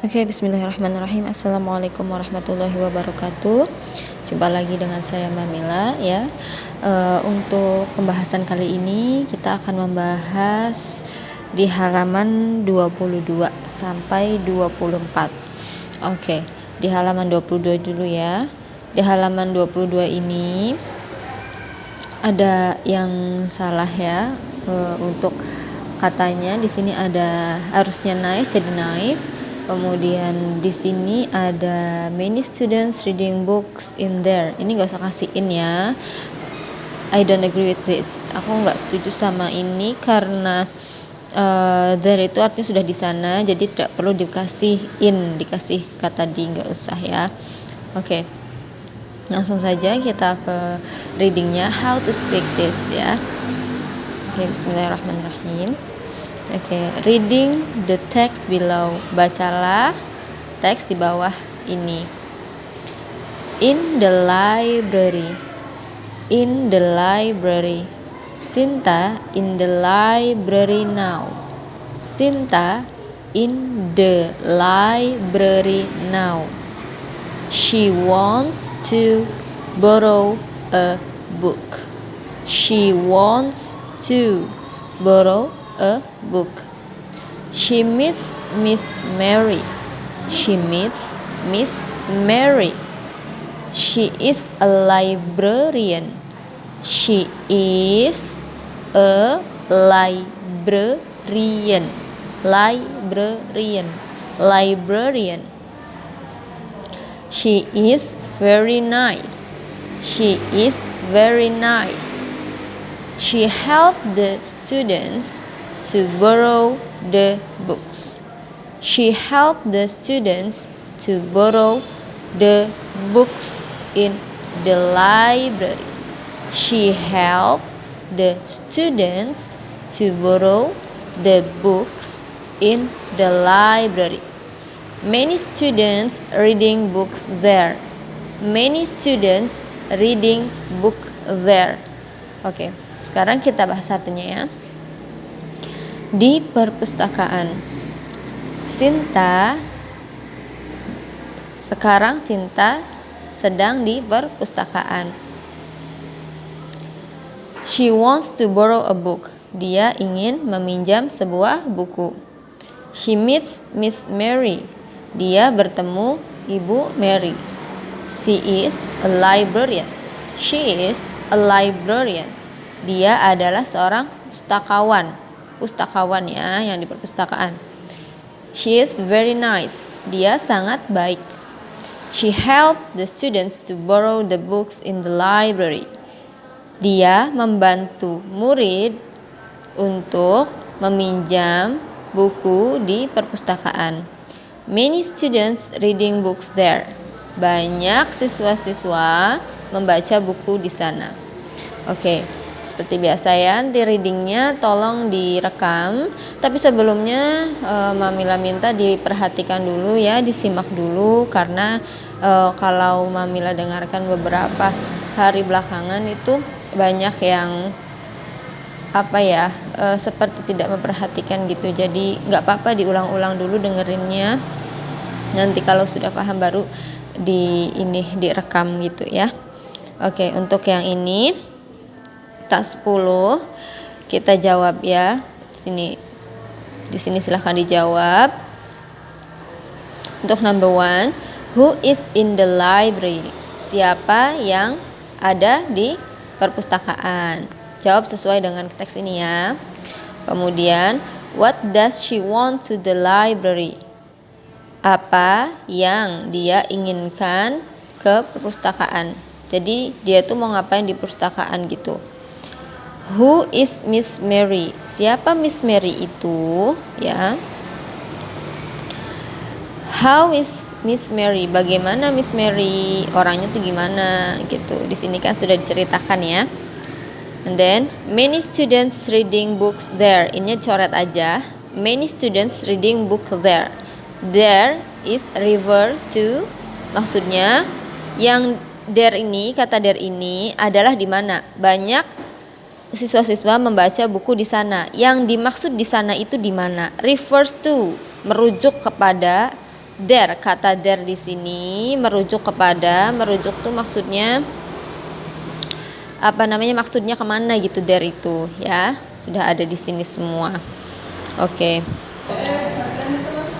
Oke, bismillahirrahmanirrahim. Assalamualaikum warahmatullahi wabarakatuh. Jumpa lagi dengan saya Mamila ya. Untuk pembahasan kali ini kita akan membahas di halaman 22 sampai 24. Oke, di halaman 22 dulu ya. Di halaman 22 ini ada yang salah ya. Untuk katanya di sini ada harusnya nice jadi knife. Kemudian di sini ada many students reading books in there. Ini gak usah kasih in ya. I don't agree with this. Aku nggak setuju sama ini karena there itu artinya sudah di sana, jadi tidak perlu dikasih in, dikasih kata di, nggak usah ya. Oke. Langsung saja kita ke readingnya. How to speak this ya. Oke, bismillahirrahmanirrahim. Oke, reading the text below. Bacalah teks di bawah ini. In the library. In the library. Sinta in the library now. Sinta in the library now. She wants to borrow a book. She wants to borrow a book. She meets Miss Mary. She meets Miss Mary. She is a librarian. She is a librarian. Librarian. Librarian. She is very nice. She is very nice. She helped the students to borrow the books. She helped the students to borrow the books in the library. She helped the students to borrow the books in the library. Many students reading books there. Many students reading book there. Oke, sekarang kita bahas artinya ya. Di perpustakaan. Sekarang Sinta sedang di perpustakaan. She wants to borrow a book. Dia ingin meminjam sebuah buku. She meets Miss Mary. Dia bertemu Ibu Mary. She is a librarian. She is a librarian. Dia adalah seorang pustakawan ya, yang di perpustakaan. She is very nice. Dia sangat baik. She helped the students to borrow the books in the library. Dia membantu murid untuk meminjam buku di perpustakaan. Many students reading books there. Banyak siswa-siswa membaca buku di sana. Oke, seperti biasa ya, nanti readingnya tolong direkam. Tapi sebelumnya Mamila minta diperhatikan dulu ya, disimak dulu. Karena kalau Mamila dengarkan beberapa hari belakangan itu banyak yang seperti tidak memperhatikan gitu. Jadi nggak apa-apa diulang-ulang dulu dengerinnya. Nanti kalau sudah paham baru direkam gitu ya. Oke, untuk yang ini tas 10 kita jawab ya. Di sini silahkan dijawab. Untuk number 1, who is in the library? Siapa yang ada di perpustakaan? Jawab sesuai dengan teks ini ya. Kemudian, what does she want to the library? Apa yang dia inginkan ke perpustakaan? Jadi dia tuh mau ngapain di perpustakaan gitu. Who is Miss Mary? Siapa Miss Mary itu ya? How is Miss Mary? Bagaimana Miss Mary? Orangnya tuh gimana gitu. Di sini kan sudah diceritakan ya. And then many students reading books there. Ini coret aja. Many students reading book there. There is river to. Maksudnya yang there ini, kata there ini adalah di mana? Banyak siswa-siswa membaca buku di sana. Yang dimaksud di sana itu di mana? Refers to, merujuk kepada there. Kata there di sini merujuk tuh maksudnya maksudnya kemana gitu, there itu ya. Sudah ada di sini semua. Oke.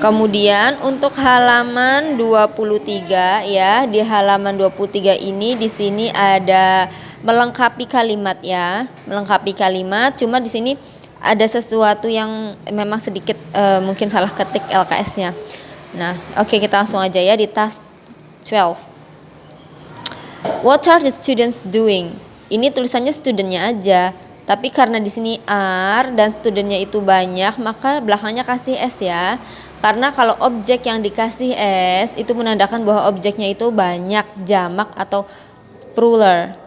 Kemudian untuk halaman 23 ya, di halaman 23 ini di sini ada melengkapi kalimat ya, melengkapi kalimat. Cuma di sini ada sesuatu yang memang sedikit mungkin salah ketik LKS-nya. Nah, oke, kita langsung aja ya di task 12. What are the students doing? Ini tulisannya studentnya aja. Tapi karena di sini are dan studentnya itu banyak, maka belakangnya kasih s ya. Karena kalau objek yang dikasih s itu menandakan bahwa objeknya itu banyak, jamak atau plural.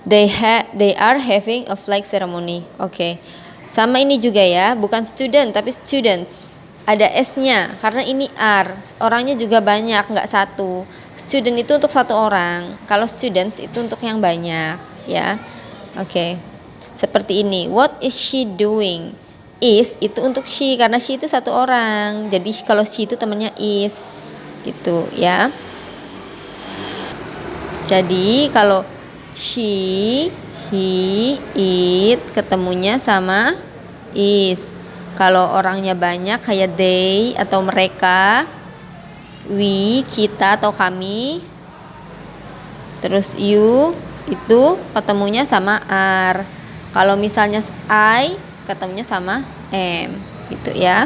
They are having a flag ceremony. Oke. Sama ini juga ya, bukan student tapi students. Ada s-nya karena ini are. Orangnya juga banyak, nggak satu. Student itu untuk satu orang. Kalau students itu untuk yang banyak, ya. Oke. Seperti ini. What is she doing? Is itu untuk she karena she itu satu orang. Jadi kalau she itu temannya is. Gitu, ya. Jadi kalau she, he, it ketemunya sama is. Kalau orangnya banyak kayak they atau mereka, we, kita atau kami, terus you itu ketemunya sama are. Kalau misalnya I ketemunya sama am, gitu ya.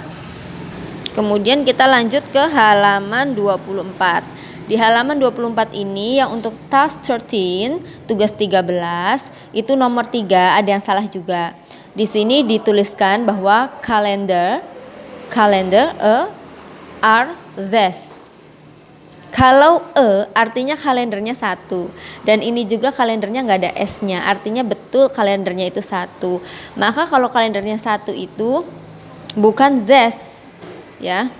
Kemudian kita lanjut ke halaman 24. Di halaman 24 ini yang untuk task 13, tugas 13, itu nomor 3 ada yang salah juga. Di sini dituliskan bahwa calendar are this. Kalau artinya kalendernya 1 dan ini juga kalendernya nggak ada s-nya, artinya betul kalendernya itu 1. Maka kalau kalendernya 1 itu bukan this, ya.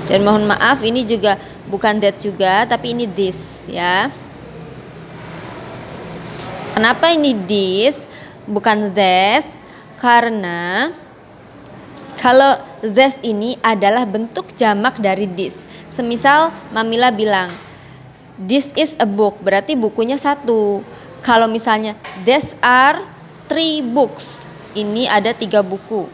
Dan mohon maaf ini juga bukan that juga, tapi ini this, ya. Kenapa ini this bukan this? Karena kalau this ini adalah bentuk jamak dari this. Semisal Mamila bilang, this is a book, berarti bukunya 1. Kalau misalnya, these are 3 books, ini ada 3 buku.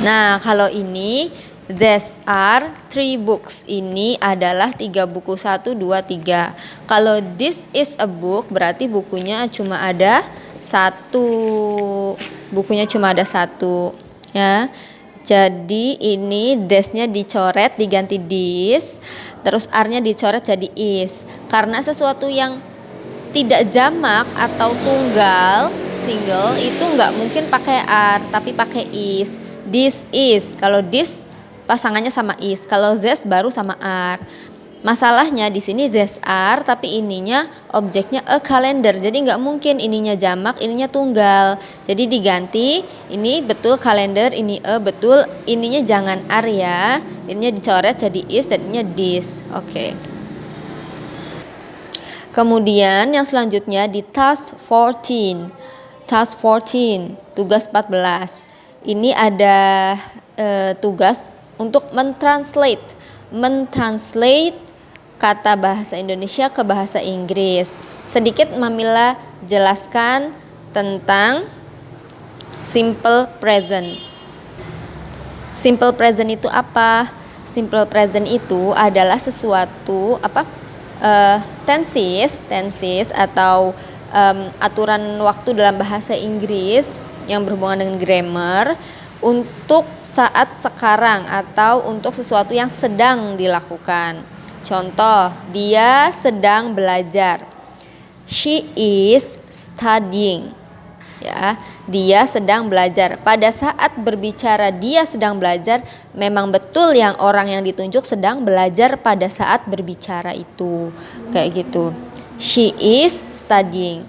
Nah, kalau ini, these are 3 books, ini adalah 3 buku, 1, 2, 3. Kalau this is a book, berarti bukunya cuma ada 1. Bukunya cuma ada 1, ya. Jadi ini this-nya dicoret diganti this, terus are-nya dicoret jadi is. Karena sesuatu yang tidak jamak atau tunggal, single, itu nggak mungkin pakai are, tapi pakai is. This is, kalau this pasangannya sama is, kalau this baru sama are. Masalahnya di sini these are tapi ininya objeknya a calendar. Jadi nggak mungkin ininya jamak, ininya tunggal. Jadi diganti, ini betul calendar, ini a betul, ininya jangan are ya. Ininya dicoret jadi is dan ininya this. Oke. Kemudian yang selanjutnya di task 14. Task 14, tugas 14. Ini ada tugas untuk mentranslate kata bahasa Indonesia ke bahasa Inggris. Sedikit Mamila jelaskan tentang simple present. Simple present itu apa? Simple present itu adalah sesuatu tenses atau aturan waktu dalam bahasa Inggris yang berhubungan dengan grammar untuk saat sekarang atau untuk sesuatu yang sedang dilakukan. Contoh, dia sedang belajar. She is studying. Ya, dia sedang belajar. Pada saat berbicara dia sedang belajar, memang betul yang orang yang ditunjuk sedang belajar pada saat berbicara itu. Kayak gitu. She is studying.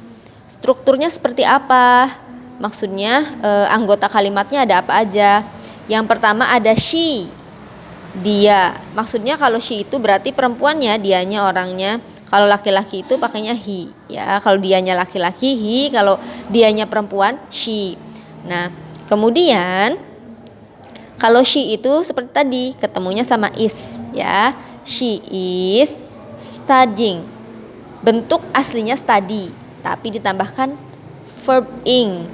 Strukturnya seperti apa? Maksudnya anggota kalimatnya ada apa aja? Yang pertama ada she, dia. Maksudnya kalau she itu berarti perempuannya, dianya orangnya. Kalau laki-laki itu pakainya he, ya. Kalau dianya laki-laki he, kalau dianya perempuan she. Nah, kemudian kalau she itu seperti tadi, ketemunya sama is, ya. She is studying. Bentuk aslinya study, tapi ditambahkan verb ing.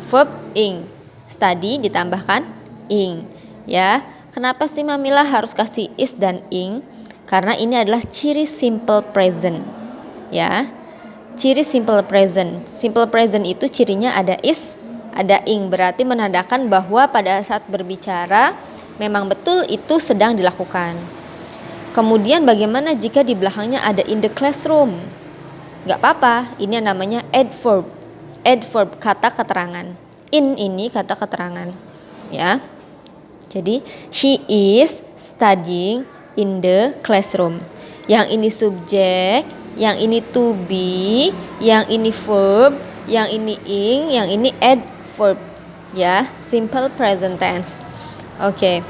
Verb ing. Study ditambahkan ing, ya. Kenapa sih Mamila harus kasih is dan ing? Karena ini adalah ciri simple present, ya. Ciri simple present. Simple present itu cirinya ada is, ada ing, berarti menandakan bahwa pada saat berbicara memang betul itu sedang dilakukan. Kemudian bagaimana jika di belakangnya ada in the classroom? Gak apa-apa, ini namanya adverb. Adverb, kata keterangan. In ini kata keterangan, ya. Jadi she is studying in the classroom. Yang ini subjek, yang ini to be, yang ini verb, yang ini ing, yang ini adverb, ya. Simple present tense. Oke.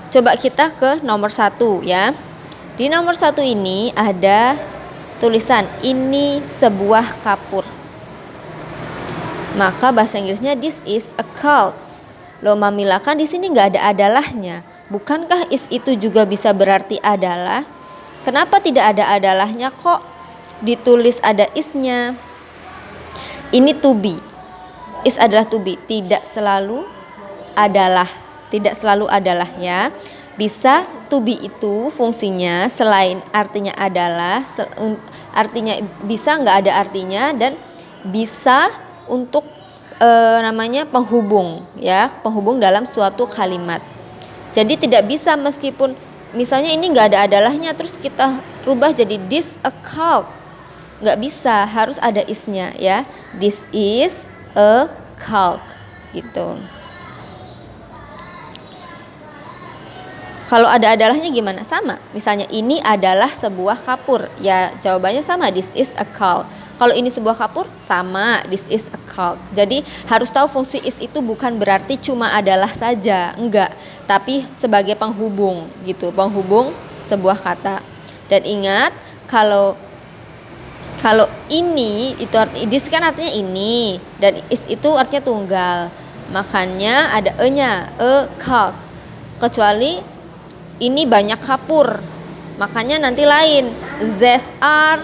Coba kita ke nomor 1, ya. Di nomor 1 ini ada tulisan ini sebuah kapur. Maka bahasa Inggrisnya this is a cult. Loh Mamila, kan di sini nggak ada adalahnya. Bukankah is itu juga bisa berarti adalah? Kenapa tidak ada adalahnya kok ditulis ada isnya? Ini to be. Is adalah to be, tidak selalu adalah. Tidak selalu adalah, ya. Bisa to be itu fungsinya selain artinya adalah, artinya bisa nggak ada artinya, dan bisa untuk namanya penghubung, ya, penghubung dalam suatu kalimat. Jadi tidak bisa meskipun misalnya ini nggak ada adalahnya terus kita rubah jadi this a cult, nggak bisa, harus ada isnya, ya. This is a cult, gitu. Kalau ada adalahnya gimana? Sama. Misalnya ini adalah sebuah kapur, ya jawabannya sama, this is a cult. Kalau ini sebuah kapur, sama, this is a cult. Jadi harus tahu fungsi is itu bukan berarti cuma adalah saja, enggak, tapi sebagai penghubung, gitu, penghubung sebuah kata. Dan ingat, kalau ini itu this kan artinya ini, dan is itu artinya tunggal, makanya ada e-nya, a cult. Kecuali ini banyak kapur, makanya nanti lain, there are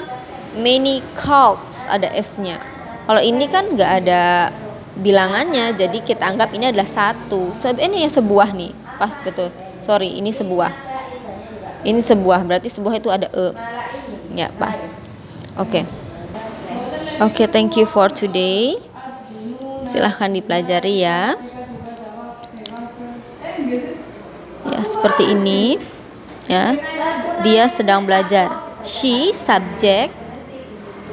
many cults, ada s-nya. Kalau ini kan nggak ada bilangannya, jadi kita anggap ini adalah satu. Ini ya sebuah nih, pas betul. Sorry, ini sebuah. Ini sebuah, berarti sebuah itu ada e. Ya, pas. Oke, thank you for today. Silahkan dipelajari, ya. Ya, seperti ini, ya. Dia sedang belajar. She subjek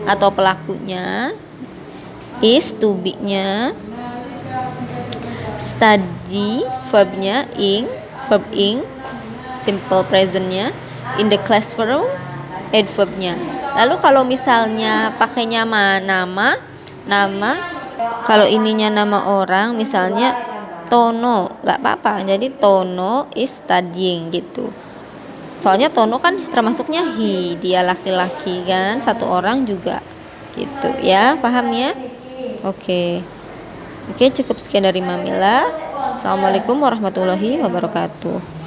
atau pelakunya, is to be-nya, study verbnya, verb ing, simple present-nya, in the classroom, adverb-nya. Lalu kalau misalnya pakainya nama, kalau ininya nama orang, misalnya Tono, nggak apa-apa. Jadi Tono is studying, gitu. Soalnya Tono kan termasuknya he, dia laki-laki kan, satu orang juga, gitu, ya. Paham, ya? Oke, cukup sekian dari Mamila. Assalamualaikum warahmatullahi wabarakatuh.